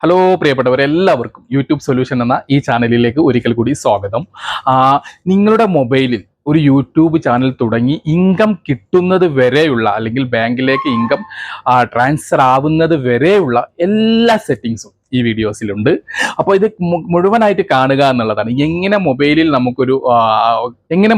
Hello പ്രിയപ്പെട്ടവരെല്ലാവർക്കും YouTube solution എന്ന ഈ ചാനലിലേക്ക് ഒരിക്കൽ കൂടി സ്വാഗതം. നിങ്ങളുടെ മൊബൈലിൽ ഒരു യൂട്യൂബ് ചാനൽ തുടങ്ങി ഇൻകം കിട്ടുന്നത് വരെയുള്ള അല്ലെങ്കിൽ ബാങ്കിലേക്ക് ഇൻകം ട്രാൻസ്ഫർ ആവുന്നത് വരെയുള്ള എല്ലാ സെറ്റിങ്സും ഈ വീഡിയോസിലുണ്ട്. അപ്പോൾ ഇത് മുഴുവനായിട്ട് കാണുക എന്നുള്ളതാണ്. എങ്ങനെ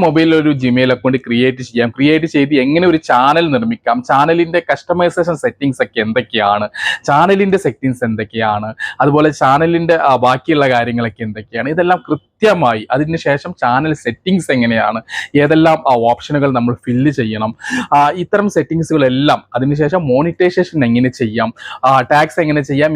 മൊബൈലിൽ ഒരു ജിമെയിൽ അക്കൗണ്ട് ക്രിയേറ്റ് ചെയ്ത് എങ്ങനെ ഒരു ചാനൽ നിർമ്മിക്കാം, ചാനലിന്റെ കസ്റ്റമൈസേഷൻ സെറ്റിങ്സ് ഒക്കെ എന്തൊക്കെയാണ്, ചാനലിന്റെ സെറ്റിങ്സ് എന്തൊക്കെയാണ്, അതുപോലെ ചാനലിന്റെ ബാക്കിയുള്ള കാര്യങ്ങളൊക്കെ എന്തൊക്കെയാണ്, ഇതെല്ലാം കൃത്യമായി അതിനുശേഷം ചാനൽ സെറ്റിങ്സ് എങ്ങനെയാണ്, ഏതെല്ലാം ഓപ്ഷനുകൾ നമ്മൾ ഫില്ല് ചെയ്യണം, ഇത്തരം സെറ്റിങ്സുകളെല്ലാം, അതിനുശേഷം മോണിറ്റൈസേഷൻ എങ്ങനെ ചെയ്യാം, ടാക്സ് എങ്ങനെ ചെയ്യാം,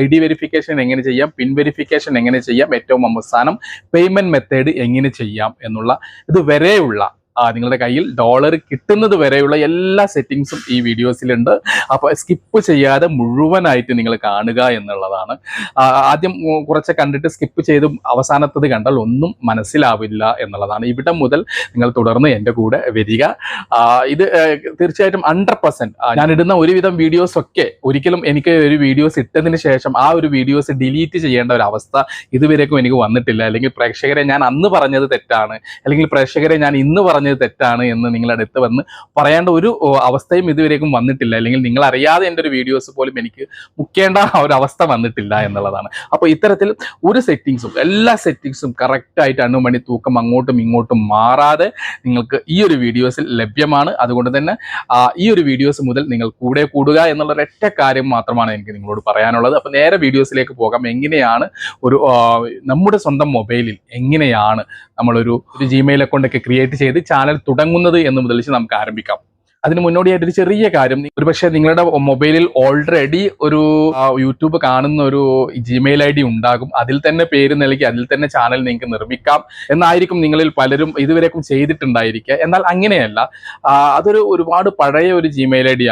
ID വെരിഫിക്കേഷൻ എങ്ങനെ ചെയ്യാം, പിൻ വെരിഫിക്കേഷൻ എങ്ങനെ ചെയ്യാം, ഏറ്റവും അവസാനം പേയ്മെന്റ് മെത്തേഡ് എങ്ങനെ ചെയ്യാം എന്നുള്ള ഇതുവരെയുള്ള നിങ്ങളുടെ കയ്യിൽ ഡോളർ കിട്ടുന്നത് വരെയുള്ള എല്ലാ സെറ്റിങ്സും ഈ വീഡിയോസിലുണ്ട്. അപ്പോൾ സ്കിപ്പ് ചെയ്യാതെ മുഴുവനായിട്ട് നിങ്ങൾ കാണുക എന്നുള്ളതാണ്. ആദ്യം കുറച്ച് കണ്ടിട്ട് സ്കിപ്പ് ചെയ്ത് അവസാനത്തത് കണ്ടാൽ ഒന്നും മനസ്സിലാവില്ല എന്നുള്ളതാണ്. ഇവിടെ മുതൽ നിങ്ങൾ തുടർന്ന് എൻ്റെ കൂടെ വരിക. ഇത് തീർച്ചയായിട്ടും 100% ഞാനിടുന്ന ഒരുവിധം വീഡിയോസ് ഒക്കെ ഒരിക്കലും എനിക്ക് ഒരു വീഡിയോസ് ഇട്ടതിന് ശേഷം ആ ഒരു വീഡിയോസ് ഡിലീറ്റ് ചെയ്യേണ്ട ഒരു അവസ്ഥ ഇതുവരേക്കും എനിക്ക് വന്നിട്ടില്ല. അല്ലെങ്കിൽ പ്രേക്ഷകരെ ഞാൻ അന്ന് പറഞ്ഞത് തെറ്റാണ്, അല്ലെങ്കിൽ പ്രേക്ഷകരെ ഞാൻ ഇന്ന് പറഞ്ഞത് തെറ്റാണ് എന്ന് നിങ്ങളുടെ അടുത്ത് വന്ന് പറയേണ്ട ഒരു അവസ്ഥയും ഇതുവരേക്കും വന്നിട്ടില്ല. അല്ലെങ്കിൽ നിങ്ങൾ അറിയാതെ എൻ്റെ ഒരു വീഡിയോസ് പോലും എനിക്ക് മുക്കേണ്ട ഒരു അവസ്ഥ വന്നിട്ടില്ല എന്നുള്ളതാണ്. അപ്പോൾ ഇത്തരത്തിൽ എല്ലാ സെറ്റിങ്സും കറക്റ്റായിട്ട് അണുമണി തൂക്കം അങ്ങോട്ടും ഇങ്ങോട്ടും മാറാതെ നിങ്ങൾക്ക് ഈ ഒരു വീഡിയോസിൽ ലഭ്യമാണ്. അതുകൊണ്ട് തന്നെ ഈ ഒരു വീഡിയോസ് മുതൽ നിങ്ങൾ കൂടെ കൂടുക എന്നുള്ള ഒരൊറ്റ കാര്യം മാത്രമാണ് എനിക്ക് നിങ്ങളോട് പറയാനുള്ളത്. അപ്പോൾ നേരെ വീഡിയോസിലേക്ക് പോകാം. എങ്ങനെയാണ് നമ്മുടെ സ്വന്തം മൊബൈലിൽ എങ്ങനെയാണ് നമ്മളൊരു ജിമെയിൽ അക്കൗണ്ട് ഒക്കെ ക്രിയേറ്റ് ചെയ്ത് ചാനൽ തുടങ്ങുന്നത് എന്ന് മുതൽ നമുക്ക് ആരംഭിക്കാം. അതിന് മുന്നോടിയായിട്ട് ഒരു ചെറിയ കാര്യം, ഒരുപക്ഷെ നിങ്ങളുടെ മൊബൈലിൽ ഓൾറെഡി ഒരു യൂട്യൂബ് കാണുന്ന ഒരു ജിമെയിൽ ID ഉണ്ടാകും. അതിൽ തന്നെ പേര് നൽകി അതിൽ തന്നെ ചാനൽ നിങ്ങൾക്ക് നിർമ്മിക്കാം എന്നായിരിക്കും നിങ്ങളിൽ പലരും ഇതുവരേക്കും ചെയ്തിട്ടുണ്ടായിരിക്കുക. എന്നാൽ അങ്ങനെയല്ല. ഒരുപാട് പഴയ ഒരു ജിമെയിൽ ID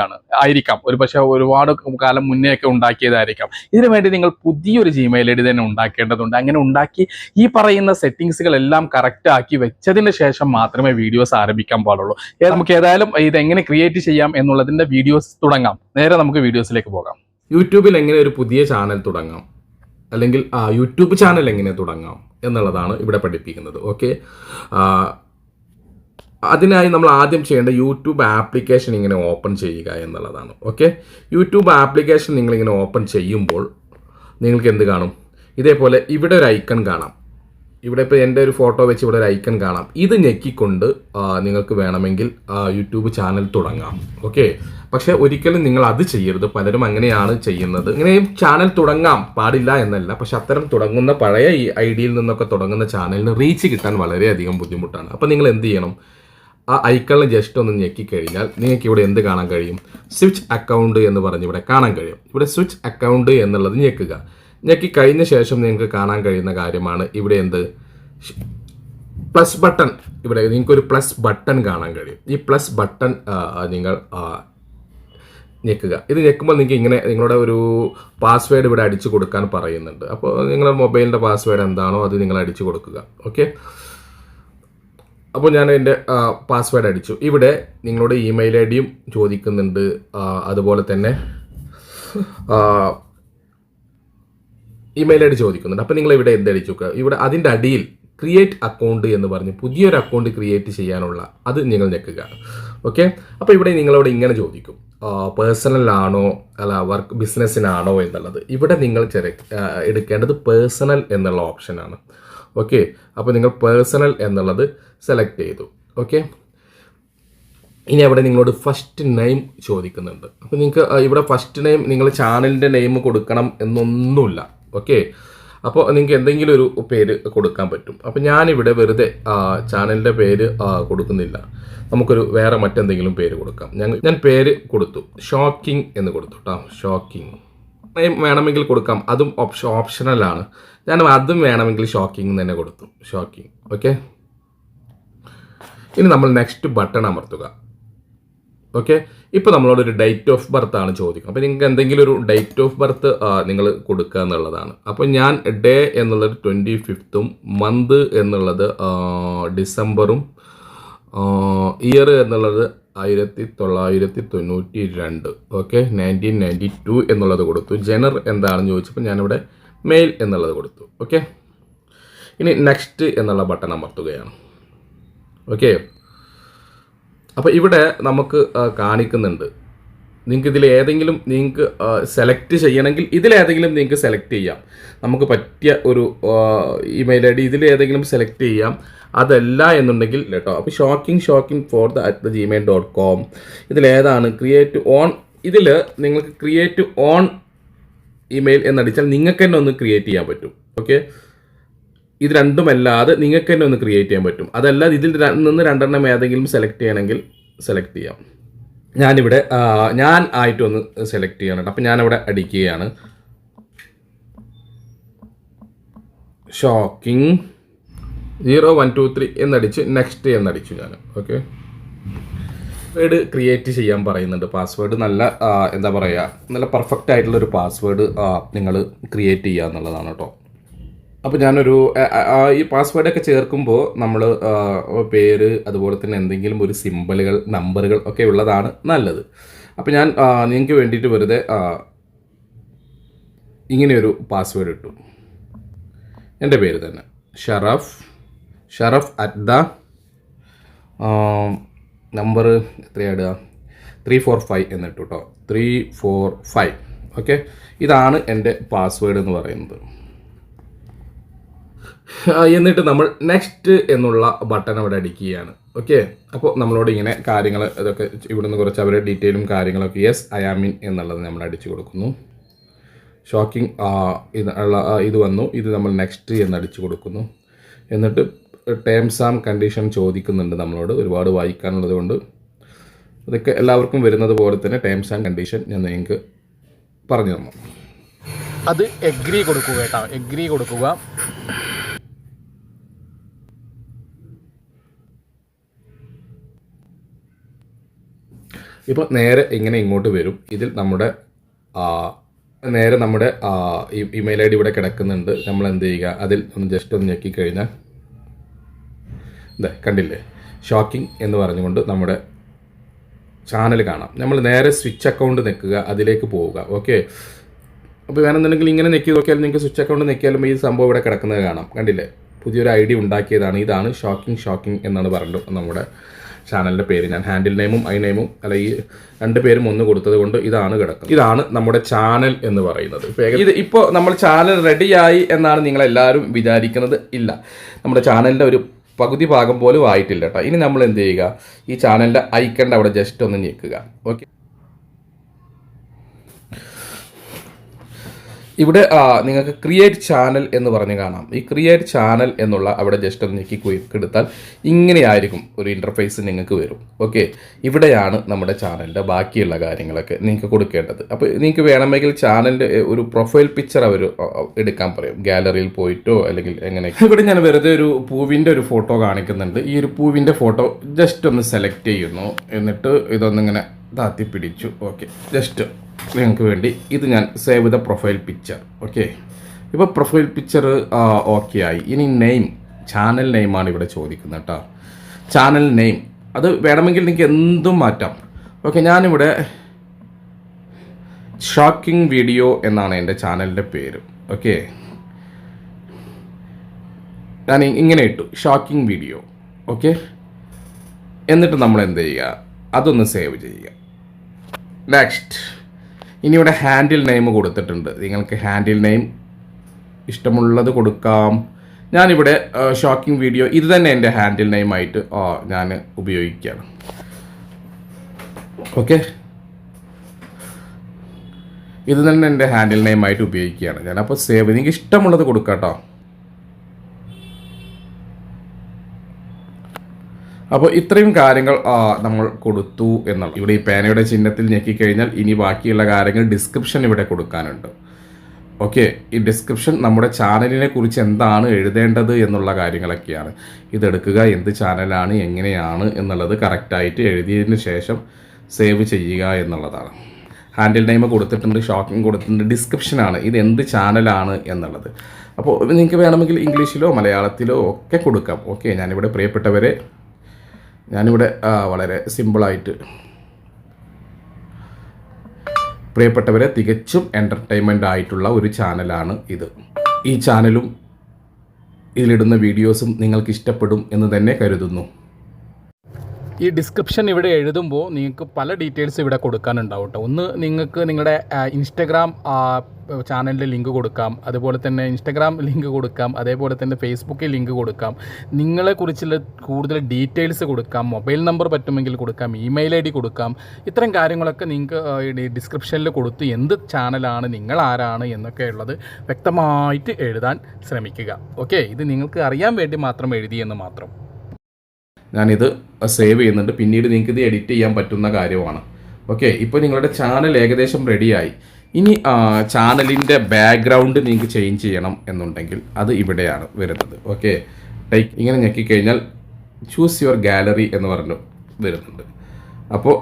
ആയിരിക്കാം, ഒരുപക്ഷെ ഒരുപാട് കാലം മുന്നേ ഒക്കെ ഉണ്ടാക്കിയതായിരിക്കാം. ഇതിനു വേണ്ടി നിങ്ങൾ പുതിയൊരു ജിമെയിൽ ID തന്നെ ഉണ്ടാക്കേണ്ടതുണ്ട്. അങ്ങനെ ഉണ്ടാക്കി ഈ പറയുന്ന സെറ്റിങ്സുകളെല്ലാം കറക്റ്റ് ആക്കി വെച്ചതിന് ശേഷം മാത്രമേ വീഡിയോസ് ആരംഭിക്കാൻ പാടുള്ളൂ. നമുക്ക് ഏതായാലും ഇതെങ്ങനെ ക്രിയേറ്റ് ചെയ്യാം എന്നുള്ളതിന്റെ വീഡിയോസ് തുടങ്ങാം. നേരെ നമുക്ക് വീഡിയോസിലേക്ക് പോകാം. യൂട്യൂബിൽ എങ്ങനെ ഒരു പുതിയ ചാനൽ തുടങ്ങാം, അല്ലെങ്കിൽ യൂട്യൂബ് ചാനൽ എങ്ങനെ തുടങ്ങാം എന്നുള്ളതാണ് ഇവിടെ പഠിപ്പിക്കുന്നത്. ഓക്കെ, അതിനായി നമ്മൾ ആദ്യം ചെയ്യേണ്ട യൂട്യൂബ് ആപ്ലിക്കേഷൻ ഇങ്ങനെ ഓപ്പൺ ചെയ്യുക എന്നുള്ളതാണ്. ഓക്കെ, യൂട്യൂബ് ആപ്ലിക്കേഷൻ നിങ്ങളിങ്ങനെ ഓപ്പൺ ചെയ്യുമ്പോൾ നിങ്ങൾക്ക് എന്ത് കാണും? ഇതേപോലെ ഇവിടെ ഒരു ഐക്കൺ കാണാം. ഇവിടെ ഇപ്പോൾ എൻ്റെ ഒരു ഫോട്ടോ വെച്ച് ഇവിടെ ഒരു ഐക്കൺ കാണാം. ഇത് ഞെക്കിക്കൊണ്ട് നിങ്ങൾക്ക് വേണമെങ്കിൽ യൂട്യൂബ് ചാനൽ തുടങ്ങാം. ഓക്കെ, പക്ഷേ ഒരിക്കലും നിങ്ങൾ അത് ചെയ്യരുത്. പലരും അങ്ങനെയാണ് ചെയ്യുന്നത്. ഇങ്ങനെയും ചാനൽ തുടങ്ങാം, പാടില്ല എന്നല്ല. പക്ഷെ അത്തരം തുടങ്ങുന്ന പഴയ ഈ ഐഡിയിൽ നിന്നൊക്കെ തുടങ്ങുന്ന ചാനലിന് റീച്ച് കിട്ടാൻ വളരെയധികം ബുദ്ധിമുട്ടാണ്. അപ്പോൾ നിങ്ങൾ എന്ത് ചെയ്യണം? ആ ഐക്കണിൽ ജസ്റ്റ് ഒന്ന് ഞെക്കിക്കഴിഞ്ഞാൽ നിങ്ങൾക്ക് ഇവിടെ എന്ത് കാണാൻ കഴിയും? സ്വിച്ച് അക്കൗണ്ട് എന്ന് പറഞ്ഞ് ഇവിടെ കാണാൻ കഴിയും. ഇവിടെ സ്വിച്ച് അക്കൗണ്ട് എന്നുള്ളത് ഞെക്കുക. ഞെക്കി കഴിഞ്ഞ ശേഷം നിങ്ങൾക്ക് കാണാൻ കഴിയുന്ന കാര്യമാണ് ഇവിടെ പ്ലസ് ബട്ടൺ. ഇവിടെ നിങ്ങൾക്കൊരു പ്ലസ് ബട്ടൺ കാണാൻ കഴിയും. ഈ പ്ലസ് ബട്ടൺ നിങ്ങൾ ഞെക്കുക. ഇത് ഞെക്കുമ്പോൾ നിങ്ങൾക്ക് ഇങ്ങനെ നിങ്ങളുടെ ഒരു പാസ്വേഡ് ഇവിടെ അടിച്ചു കൊടുക്കാൻ പറയുന്നുണ്ട്. അപ്പോൾ നിങ്ങളുടെ മൊബൈലിൻ്റെ പാസ്വേഡ് എന്താണോ അത് നിങ്ങൾ അടിച്ചു കൊടുക്കുക. ഓക്കെ, അപ്പോൾ ഞാൻ എൻ്റെ പാസ്വേഡ് അടിച്ചു. ഇവിടെ നിങ്ങളുടെ ഇമെയിൽ ID ചോദിക്കുന്നുണ്ട്. അതുപോലെ തന്നെ ഇമെയിൽ ID ചോദിക്കുന്നുണ്ട്. അപ്പോൾ നിങ്ങൾ ഇവിടെ എന്ത് അടിച്ചു നോക്കുക? ഇവിടെ അതിൻ്റെ അടിയിൽ ക്രിയേറ്റ് അക്കൗണ്ട് എന്ന് പറഞ്ഞ് പുതിയൊരു അക്കൗണ്ട് ക്രിയേറ്റ് ചെയ്യാനുള്ള അത് നിങ്ങൾ ഞെക്കുക. ഓക്കെ, അപ്പോൾ ഇവിടെ നിങ്ങളോട് ഇങ്ങനെ ചോദിക്കും, പേഴ്സണലാണോ അല്ല വർക്ക് ബിസിനസ്സിനാണോ എന്നുള്ളത്. ഇവിടെ നിങ്ങൾ എടുക്കേണ്ടത് പേഴ്സണൽ എന്നുള്ള ഓപ്ഷനാണ്. ഓക്കെ, അപ്പോൾ നിങ്ങൾ പേഴ്സണൽ എന്നുള്ളത് സെലക്ട് ചെയ്തു. ഓക്കെ, ഇനി അവിടെ നിങ്ങളോട് ഫസ്റ്റ് നെയിം ചോദിക്കുന്നുണ്ട്. അപ്പോൾ നിങ്ങൾക്ക് ഇവിടെ ഫസ്റ്റ് നെയിം നിങ്ങൾ ചാനലിൻ്റെ നെയിം കൊടുക്കണം എന്നൊന്നുമില്ല. ഓക്കെ, അപ്പോൾ നിങ്ങൾക്ക് എന്തെങ്കിലും ഒരു പേര് കൊടുക്കാൻ പറ്റും. അപ്പോൾ ഞാനിവിടെ വെറുതെ ചാനലിൻ്റെ പേര് കൊടുക്കുന്നില്ല. നമുക്കൊരു വേറെ മറ്റെന്തെങ്കിലും പേര് കൊടുക്കാം. ഞാൻ പേര് കൊടുത്തു, ഷോക്കിംഗ് എന്ന് കൊടുത്തു കേട്ടോ. ഷോക്കിംഗ് നെയിം വേണമെങ്കിൽ കൊടുക്കാം, അതും ഓപ്ഷണലാണ്. ഞാൻ അതും വേണമെങ്കിൽ ഷോക്കിംഗ് തന്നെ കൊടുത്തു, ഷോക്കിംഗ്. ഓക്കെ, ഇനി നമ്മൾ നെക്സ്റ്റ് ബട്ടൺ അമർത്തുക. ഓക്കെ, ഇപ്പോൾ നമ്മളോട് ഒരു ഡേറ്റ് ഓഫ് ബർത്ത് ആണ് ചോദിക്കുന്നത്. അപ്പോൾ നിങ്ങൾക്ക് എന്തെങ്കിലും ഒരു ഡേറ്റ് ഓഫ് ബർത്ത് നിങ്ങൾ കൊടുക്കുക എന്നുള്ളതാണ്. അപ്പോൾ ഞാൻ ഡേ എന്നുള്ളത് 25th, മന്ത് എന്നുള്ളത് ഡിസംബറും ഇയർ എന്നുള്ളത് 1992. ഓക്കെ, 1992 എന്നുള്ളത് കൊടുത്തു. ജെനർ എന്താണെന്ന് ചോദിച്ചപ്പോൾ ഞാനിവിടെ മെയിൽ എന്നുള്ളത് കൊടുത്തു. ഓക്കെ, ഇനി നെക്സ്റ്റ് എന്നുള്ള ബട്ടൺ അമർത്തുകയാണ്. ഓക്കെ, അപ്പോൾ ഇവിടെ നമുക്ക് കാണിക്കുന്നുണ്ട്, നിങ്ങൾക്ക് ഇതിലേതെങ്കിലും നിങ്ങൾക്ക് സെലക്ട് ചെയ്യണമെങ്കിൽ ഇതിലേതെങ്കിലും നിങ്ങൾക്ക് സെലക്ട് ചെയ്യാം. നമുക്ക് പറ്റിയ ഒരു ഇമെയിൽ ഐ ഡി ഇതിലേതെങ്കിലും സെലക്ട് ചെയ്യാം. അതല്ല എന്നുണ്ടെങ്കിൽ കേട്ടോ, അപ്പോൾ shocking4@gmail.com ഇതിലേതാണ് ക്രിയേറ്റ് ഓൺ, ഇതിൽ നിങ്ങൾക്ക് ക്രിയേറ്റ് ഓൺ ഇമെയിൽ എന്നടിച്ചാൽ നിങ്ങൾക്ക് തന്നെ ഒന്ന് ക്രിയേറ്റ് ചെയ്യാൻ പറ്റും. ഓക്കെ, ഇത് രണ്ടുമല്ലാതെ നിങ്ങൾക്ക് തന്നെ ഒന്ന് ക്രിയേറ്റ് ചെയ്യാൻ പറ്റും. അതല്ല ഇതിൽ നിന്ന് രണ്ടെണ്ണം ഏതെങ്കിലും സെലക്ട് ചെയ്യണമെങ്കിൽ സെലക്ട് ചെയ്യാം. ഞാനിവിടെ ഞാൻ ആയിട്ടൊന്ന് സെലക്ട് ചെയ്യണം. അപ്പം ഞാനിവിടെ അടിക്കുകയാണ് ഷോക്കിംഗ് 0123 എന്നടിച്ച് നെക്സ്റ്റ് എന്നടിച്ചു ഞാൻ. ഓക്കെ, പാസ്വേഡ് ക്രിയേറ്റ് ചെയ്യാൻ പറയുന്നുണ്ട്. പാസ്വേഡ് നല്ല എന്താ പറയുക, നല്ല പെർഫെക്റ്റ് ആയിട്ടുള്ളൊരു പാസ്വേഡ് നിങ്ങൾ ക്രിയേറ്റ് ചെയ്യുക എന്നുള്ളതാണ് കേട്ടോ. അപ്പോൾ ഞാനൊരു ഈ പാസ്വേഡൊക്കെ ചേർക്കുമ്പോൾ നമ്മൾ പേര് അതുപോലെ തന്നെ എന്തെങ്കിലും ഒരു സിമ്പലുകൾ നമ്പറുകൾ ഒക്കെ ഉള്ളതാണ് നല്ലത്. അപ്പോൾ ഞാൻ നിങ്ങൾക്ക് വേണ്ടിയിട്ട് വെറുതെ ഇങ്ങനെയൊരു പാസ്വേഡ് ഇട്ടു. എൻ്റെ പേര് തന്നെ ഷറഫ് അറ്റ് ദ നമ്പർ എത്രയാണ് 345 എന്നിട്ടു കേട്ടോ, 345. ഓക്കെ, ഇതാണ് എൻ്റെ പാസ്വേഡ് എന്ന് പറയുന്നത്. എന്നിട്ട് നമ്മൾ നെക്സ്റ്റ് എന്നുള്ള ബട്ടൺ അവിടെ അടിക്കുകയാണ്. ഓക്കെ, അപ്പോൾ നമ്മളോട് ഇങ്ങനെ കാര്യങ്ങൾ ഇതൊക്കെ ഇവിടുന്ന് കുറച്ച് അവരുടെ ഡീറ്റെയിലും കാര്യങ്ങളൊക്കെ യെസ് ഐ ആം ഇൻ എന്നുള്ളത് നമ്മൾ അടിച്ചു കൊടുക്കുന്നു. ഷോക്കിംഗ് ഇത് വന്നു, ഇത് നമ്മൾ നെക്സ്റ്റ് എന്നടിച്ചു കൊടുക്കുന്നു. എന്നിട്ട് ടേംസ് ആൻഡ് കണ്ടീഷൻ ചോദിക്കുന്നുണ്ട് നമ്മളോട്, ഒരുപാട് വായിക്കാനുള്ളത് കൊണ്ട് അതൊക്കെ എല്ലാവർക്കും വരുന്നത് പോലെ തന്നെ ടേംസ് ആൻഡ് കണ്ടീഷൻ ഞാൻ നിങ്ങൾക്ക് പറഞ്ഞു തന്നു. അത് എഗ്രി കൊടുക്കുക കേട്ടോ, എഗ്രി കൊടുക്കുക. ഇപ്പോൾ നേരെ ഇങ്ങനെ ഇങ്ങോട്ട് വരും. ഇതിൽ നമ്മുടെ നേരെ നമ്മുടെ ഇമെയിൽ ഐ ഡി ഇവിടെ കിടക്കുന്നുണ്ട്. നമ്മൾ എന്ത് ചെയ്യുക, അതിൽ ഒന്ന് ജസ്റ്റ് ഒന്ന് ഞെക്കിക്കഴിഞ്ഞാൽ ഇതേ കണ്ടില്ലേ, ഷോക്കിംഗ് എന്ന് പറഞ്ഞുകൊണ്ട് നമ്മുടെ ചാനൽ കാണാം. നമ്മൾ നേരെ സ്വിച്ച് അക്കൗണ്ട് നിൽക്കുക, അതിലേക്ക് പോവുക. ഓക്കെ, അപ്പോൾ വേണമെന്നുണ്ടെങ്കിൽ ഇങ്ങനെ നെക്കി നോക്കിയാലും നിങ്ങൾക്ക് സ്വിച്ച് അക്കൗണ്ട് നെക്കിയാലും ഈ സംഭവം ഇവിടെ കിടക്കുന്നത് കാണാം. കണ്ടില്ലേ, പുതിയൊരു ഐ ഡി ഉണ്ടാക്കിയതാണ്. ഇതാണ് ഷോക്കിംഗ് എന്നാണ് പറഞ്ഞിട്ട് നമ്മുടെ ചാനലിൻ്റെ പേര്. ഞാൻ ഹാൻഡിൽ നെയിമും ഐ നെയിമും അല്ല ഈ രണ്ട് പേരും ഒന്ന് കൊടുത്തത് കൊണ്ട് ഇതാണ് കിടക്കുന്നത്. ഇതാണ് നമ്മുടെ ചാനൽ എന്ന് പറയുന്നത്. ഇത് ഇപ്പോൾ നമ്മൾ ചാനൽ റെഡിയായി എന്നാണ് നിങ്ങളെല്ലാവരും വിചാരിക്കുന്നത്. ഇല്ല, നമ്മുടെ ചാനലിൻ്റെ ഒരു പകുതി ഭാഗം പോലും ആയിട്ടില്ല കേട്ടോ. ഇനി നമ്മൾ എന്ത് ചെയ്യുക, ഈ ചാനലിൻ്റെ ഐക്കണ്ട അവിടെ ജസ്റ്റ് ഒന്ന് ഞെക്കുക. ഓക്കെ, ഇവിടെ നിങ്ങൾക്ക് ക്രിയേറ്റ് ചാനൽ എന്ന് പറഞ്ഞ് കാണാം. ഈ ക്രിയേറ്റ് ചാനൽ എന്നുള്ള അവിടെ ജസ്റ്റ് ഒന്ന് ഞെക്കി എടുത്താൽ ഇങ്ങനെയായിരിക്കും ഒരു ഇൻ്റർഫേസ് നിങ്ങൾക്ക് വരും. ഓക്കെ, ഇവിടെയാണ് നമ്മുടെ ചാനലിൻ്റെ ബാക്കിയുള്ള കാര്യങ്ങളൊക്കെ നിങ്ങൾക്ക് കൊടുക്കേണ്ടത്. അപ്പോൾ നിങ്ങൾക്ക് വേണമെങ്കിൽ ചാനലിൻ്റെ ഒരു പ്രൊഫൈൽ പിക്ചർ അവർ എടുക്കാൻ പറയും, ഗാലറിയിൽ പോയിട്ടോ അല്ലെങ്കിൽ എങ്ങനെ. ഇവിടെ ഞാൻ വെറുതെ ഒരു പൂവിൻ്റെ ഒരു ഫോട്ടോ കാണിക്കുന്നുണ്ട്. ഈ ഒരു പൂവിൻ്റെ ഫോട്ടോ ജസ്റ്റ് ഒന്ന് സെലക്ട് ചെയ്യുന്നു. എന്നിട്ട് ഇതൊന്നിങ്ങനെ താത്തി പിടിച്ചു. ഓക്കെ, ജസ്റ്റ് നിങ്ങൾക്ക് വേണ്ടി ഇത് ഞാൻ save the profile picture. Okay, ഇപ്പോൾ പ്രൊഫൈൽ പിക്ചർ ഓക്കെ ആയി. ഇനി നെയിം, ചാനൽ നെയിമാണ് ഇവിടെ ചോദിക്കുന്നത് കേട്ടോ. ചാനൽ നെയിം അത് വേണമെങ്കിൽ നിങ്ങൾക്ക് എന്തും മാറ്റാം. ഓക്കെ, ഞാനിവിടെ ഷോക്കിംഗ് വീഡിയോ എന്നാണ് എൻ്റെ ചാനലിൻ്റെ പേര്. ഓക്കെ, ഞാൻ ഇങ്ങനെ ഇട്ടു ഷോക്കിംഗ് വീഡിയോ. ഓക്കെ, എന്നിട്ട് നമ്മൾ എന്ത് ചെയ്യുക, അതൊന്ന് സേവ് ചെയ്യുക. നെക്സ്റ്റ്, ഇനി ഇവിടെ ഹാൻഡിൽ നെയിം കൊടുത്തിട്ടുണ്ട്. നിങ്ങൾക്ക് ഹാൻഡിൽ നെയിം ഇഷ്ടമുള്ളത് കൊടുക്കാം. ഞാനിവിടെ ഷോക്കിംഗ് വീഡിയോ ഇത് തന്നെ എൻ്റെ ഹാൻഡിൽ നെയിമായിട്ട് ഞാൻ ഉപയോഗിക്കുകയാണ്. ഓക്കെ, ഇത് തന്നെ എൻ്റെ ഹാൻഡിൽ നെയിമായിട്ട് ഉപയോഗിക്കുകയാണ് ഞാൻ. അപ്പോൾ സേവ്, നിങ്ങൾക്ക് ഇഷ്ടമുള്ളത് കൊടുക്കാം കേട്ടോ. അപ്പോൾ ഇത്രയും കാര്യങ്ങൾ നമ്മൾ കൊടുത്തു എന്നുള്ള. ഇവിടെ ഈ പേനയുടെ ചിഹ്നത്തിൽ ഞെക്കിക്കഴിഞ്ഞാൽ ഇനി ബാക്കിയുള്ള കാര്യങ്ങൾ ഡിസ്ക്രിപ്ഷൻ ഇവിടെ കൊടുക്കാനുണ്ട്. ഓക്കെ, ഈ ഡിസ്ക്രിപ്ഷൻ നമ്മുടെ ചാനലിനെ കുറിച്ച് എന്താണ് എഴുതേണ്ടത് എന്നുള്ള കാര്യങ്ങളൊക്കെയാണ്. ഇതെടുക്കുക, എന്ത് ചാനലാണ് എങ്ങനെയാണ് എന്നുള്ളത് കറക്റ്റായിട്ട് എഴുതിയതിന് ശേഷം സേവ് ചെയ്യുക എന്നുള്ളതാണ്. ഹാൻഡിൽ നെയിം കൊടുത്തിട്ടുണ്ട്, ഷോക്കിംഗ് കൊടുത്തിട്ടുണ്ട്, ഡിസ്ക്രിപ്ഷനാണ് ഇത് എന്ത് ചാനലാണ് എന്നുള്ളത്. അപ്പോൾ നിങ്ങൾക്ക് വേണമെങ്കിൽ ഇംഗ്ലീഷിലോ മലയാളത്തിലോ ഒക്കെ കൊടുക്കാം. ഓക്കെ, ഞാനിവിടെ പ്രിയപ്പെട്ടവരെ ഞാനിവിടെ വളരെ സിമ്പിളായിട്ട് പ്രിയപ്പെട്ടവരെ തികച്ചും എൻ്റർടൈൻമെൻ്റ് ആയിട്ടുള്ള ഒരു ചാനലാണ് ഇത്. ഈ ചാനലും ഇതിലിടുന്ന വീഡിയോസും നിങ്ങൾക്ക് ഇഷ്ടപ്പെടും എന്ന് തന്നെ കരുതുന്നു. ഈ ഡിസ്ക്രിപ്ഷൻ ഇവിടെ എഴുതുമ്പോൾ നിങ്ങൾക്ക് പല ഡീറ്റെയിൽസ് ഇവിടെ കൊടുക്കാനുണ്ടാവും കേട്ടോ. ഒന്ന് നിങ്ങൾക്ക് നിങ്ങളുടെ ഇൻസ്റ്റഗ്രാം ചാനലിൻ്റെ ലിങ്ക് കൊടുക്കാം, അതുപോലെ തന്നെ ഇൻസ്റ്റഗ്രാം ലിങ്ക് കൊടുക്കാം, അതേപോലെ തന്നെ ഫേസ്ബുക്കിൽ ലിങ്ക് കൊടുക്കാം, നിങ്ങളെക്കുറിച്ചുള്ള കൂടുതൽ ഡീറ്റെയിൽസ് കൊടുക്കാം, മൊബൈൽ നമ്പർ പറ്റുമെങ്കിൽ കൊടുക്കാം, ഇമെയിൽ ID കൊടുക്കാം. ഇത്തരം കാര്യങ്ങളൊക്കെ നിങ്ങൾക്ക് ഡിസ്ക്രിപ്ഷനിൽ കൊടുത്ത് എന്ത് ചാനലാണ്, നിങ്ങൾ ആരാണ് എന്നൊക്കെ ഉള്ളത് വ്യക്തമായിട്ട് എഴുതാൻ ശ്രമിക്കുക. ഓക്കെ, ഇത് നിങ്ങൾക്ക് അറിയാൻ വേണ്ടി മാത്രം എഴുതിയെന്ന് മാത്രം. ഞാനിത് സേവ് ചെയ്യുന്നുണ്ട്, പിന്നീട് നിങ്ങൾക്ക് ഇത് എഡിറ്റ് ചെയ്യാൻ പറ്റുന്ന കാര്യമാണ്. ഓക്കെ, ഇപ്പോൾ നിങ്ങളുടെ ചാനൽ ഏകദേശം റെഡിയായി. ഇനി ചാനലിൻ്റെ ബാക്ക്ഗ്രൗണ്ട് നിങ്ങൾക്ക് ചേഞ്ച് ചെയ്യണം എന്നുണ്ടെങ്കിൽ അത് ഇവിടെയാണ് വരുന്നത്. ഓക്കെ, ഇങ്ങനെ ഞെക്കിക്കഴിഞ്ഞാൽ ചൂസ് യുവർ ഗാലറി എന്ന് പറഞ്ഞു വരുന്നുണ്ട്. അപ്പോൾ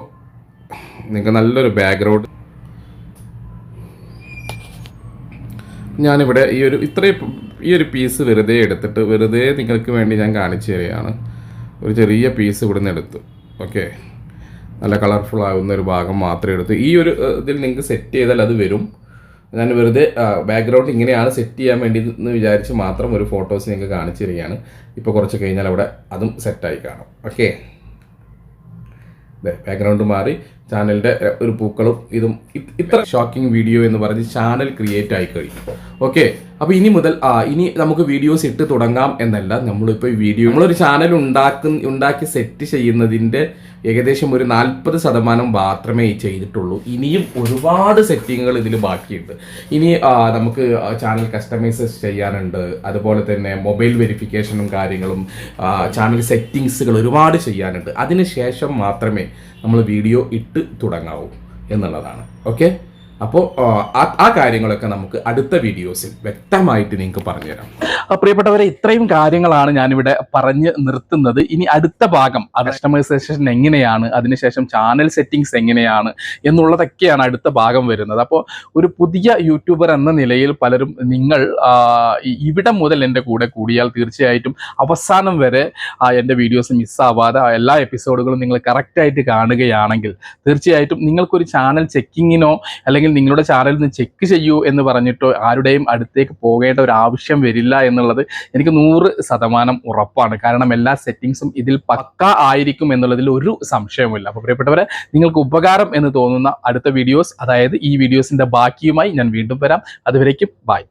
നിങ്ങൾക്ക് നല്ലൊരു ബാക്ക്ഗ്രൗണ്ട് ഞാനിവിടെ ഈ ഒരു പീസ് വെറുതെ എടുത്തിട്ട് വെറുതെ നിങ്ങൾക്ക് വേണ്ടി ഞാൻ കാണിച്ചു തരികയാണ്. ഒരു ചെറിയ പീസ് ഇവിടെ നിന്ന് എടുത്തു. ഓക്കെ, നല്ല കളർഫുൾ ആകുന്ന ഒരു ഭാഗം മാത്രമേ എടുത്ത് ഈ ഒരു ഇതിൽ നിങ്ങൾക്ക് സെറ്റ് ചെയ്താൽ അത് വരും. ഞാൻ വെറുതെ ബാക്ക്ഗ്രൗണ്ട് ഇങ്ങനെയാണ് സെറ്റ് ചെയ്യാൻ വേണ്ടി എന്ന് വിചാരിച്ച് മാത്രം ഒരു ഫോട്ടോസ് നിങ്ങൾക്ക് കാണിച്ചു തരികയാണ്. ഇപ്പോൾ കുറച്ച് കഴിഞ്ഞാൽ അവിടെ അതും സെറ്റായി കാണും. ഓക്കെ, ബാക്ക്ഗ്രൗണ്ട് മാറി ചാനലിൻ്റെ ഒരു പൂക്കളും ഇതും ഇത്ര ഷോക്കിംഗ് വീഡിയോ എന്ന് പറഞ്ഞ് ചാനൽ ക്രിയേറ്റ് ആയി കഴിഞ്ഞു. ഓക്കെ, അപ്പോൾ ഇനി മുതൽ ഇനി നമുക്ക് വീഡിയോസ് ഇട്ട് തുടങ്ങാം എന്നല്ല, നമ്മളിപ്പോൾ നമ്മളൊരു ചാനൽ ഉണ്ടാക്കി സെറ്റ് ചെയ്യുന്നതിൻ്റെ ഏകദേശം ഒരു 40% മാത്രമേ ചെയ്തിട്ടുള്ളൂ. ഇനിയും ഒരുപാട് സെറ്റിങ്ങുകൾ ഇതിൽ ബാക്കിയുണ്ട്. ഇനി നമുക്ക് ചാനൽ കസ്റ്റമൈസേഴ്സ് ചെയ്യാനുണ്ട്, അതുപോലെ തന്നെ മൊബൈൽ വെരിഫിക്കേഷനും കാര്യങ്ങളും ചാനൽ സെറ്റിങ്സുകൾ ഒരുപാട് ചെയ്യാനുണ്ട്. അതിനുശേഷം മാത്രമേ നമ്മൾ വീഡിയോ ഇട്ട് തുടങ്ങാവൂ എന്നുള്ളതാണ്. ഓക്കെ, അപ്പോൾ ആ കാര്യങ്ങളൊക്കെ നമുക്ക് അടുത്ത വീഡിയോസിൽ വ്യക്തമായിട്ട് നിങ്ങൾക്ക് പറഞ്ഞുതരാം. പ്രിയപ്പെട്ടവരെ, ഇത്രയും കാര്യങ്ങളാണ് ഞാനിവിടെ പറഞ്ഞ് നിർത്തുന്നത്. ഇനി അടുത്ത ഭാഗം കസ്റ്റമൈസേഷൻ എങ്ങനെയാണ്, അതിനുശേഷം ചാനൽ സെറ്റിങ്സ് എങ്ങനെയാണ് എന്നുള്ളതൊക്കെയാണ് അടുത്ത ഭാഗം വരുന്നത്. അപ്പോൾ ഒരു പുതിയ യൂട്യൂബർ എന്ന നിലയിൽ പലരും നിങ്ങൾ ഇവിടെ മുതൽ എൻ്റെ കൂടെ കൂടിയാൽ തീർച്ചയായിട്ടും അവസാനം വരെ എൻ്റെ വീഡിയോസ് മിസ്സാവാതെ എല്ലാ എപ്പിസോഡുകളും നിങ്ങൾ കറക്റ്റായിട്ട് കാണുകയാണെങ്കിൽ തീർച്ചയായിട്ടും നിങ്ങൾക്കൊരു ചാനൽ ചെക്കിങ്ങിനോ അല്ലെങ്കിൽ നിങ്ങളുടെ ചാനലിൽ നിന്ന് ചെക്ക് ചെയ്യൂ എന്ന് പറഞ്ഞിട്ടോ ആരുടെയും അടുത്തേക്ക് പോകേണ്ട ഒരു ആവശ്യം വരില്ല എന്നുള്ളത് എനിക്ക് 100% ഉറപ്പാണ്. കാരണം എല്ലാ സെറ്റിങ്സും ഇതിൽ പക്ക ആയിരിക്കും എന്നുള്ളതിൽ ഒരു സംശയവുമില്ല. അപ്പോൾ പ്രിയപ്പെട്ടവരെ, നിങ്ങൾക്ക് ഉപകാരം എന്ന് തോന്നുന്ന അടുത്ത വീഡിയോസ്, അതായത് ഈ വീഡിയോസിൻ്റെ ബാക്കിയുമായി ഞാൻ വീണ്ടും വരാം. അതുവരേക്കും ബൈ.